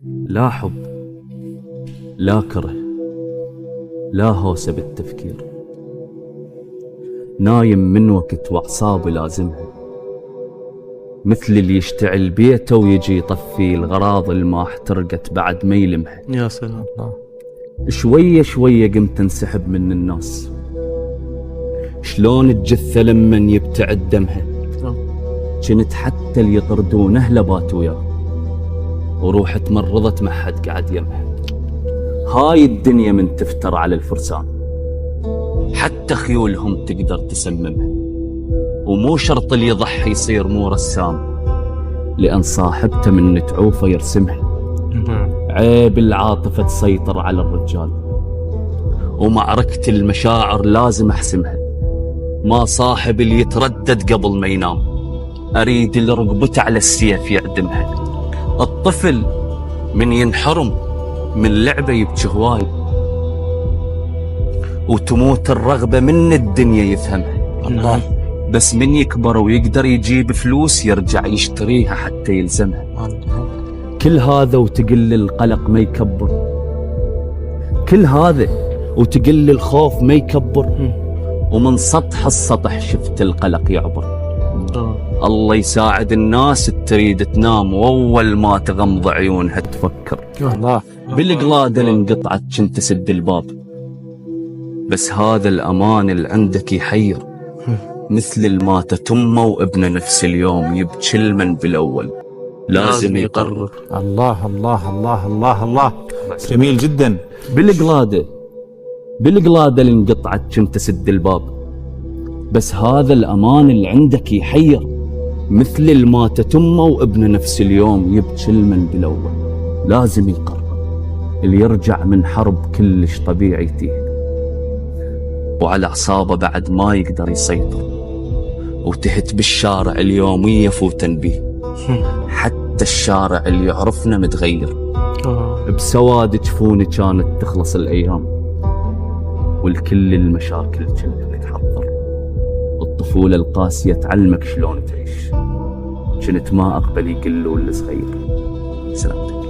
لا حب، لا كره، لا هوسة بالتفكير. نايم من وقت وأعصابي لازمها، مثل اللي يشتعل بيته ويجي يطفي الغراض ما احترقت بعد ما يلمها. يا سلام. شوية شوية قمت انسحب من الناس، شلون الجثة لمن يبتعد دمها. كنت حتى اللي يطردونه لبات وياه، وروح تمرضت ما حد قاعد يمها. هاي الدنيا من تفتر على الفرسان، حتى خيولهم تقدر تسممها. ومو شرط اللي يضحي يصير مو رسام، لأن صاحبته من تعوفه يرسمها. عيب العاطفة تسيطر على الرجال، ومعركة المشاعر لازم أحسمها. ما صاحب اللي يتردد قبل ما ينام، أريد اللي رقبته على السيف يعدمها. الطفل من ينحرم من لعبة يبكي هواي، وتموت الرغبة من الدنيا يفهمها. الله. بس من يكبر ويقدر يجيب فلوس يرجع يشتريها حتى يلزمها. كل هذا وتقل القلق ما يكبر، كل هذا وتقل الخوف ما يكبر. ومن سطح السطح شفت القلق يعبر. الله يساعد الناس تريد تنام، واول ما تغمض عيونها تفكر. الله. بالقلادة اللي انقطعت كنت تسد الباب، بس هذا الامان اللي عندك يحير. مثل الماتت امه وابنه نفس اليوم يبكي المن بالاول لازم يقرر. الله الله الله الله الله، جميل جدا. بالقلادة اللي انقطعت كنت تسد الباب، بس هذا الامان اللي عندك يحير. مثل الماتت امه وابنه نفس اليوم يبكي المن بالاول لازم يقرر. اللي يرجع من حرب كلش طبيعي يتيه، وعلى اعصابه بعد ما يقدر يسيطر. وتهت بالشارع اليومية فوتن بيه، حتى الشارع اللي يعرفنا متغير. بسواد جفوني كانت تخلص الايام، والكل المشاكل كلها نتحضر. الطفولة القاسية تعلمك شلون تعيش، كنت ما اقبل يقلوا الصغير. سلامتك.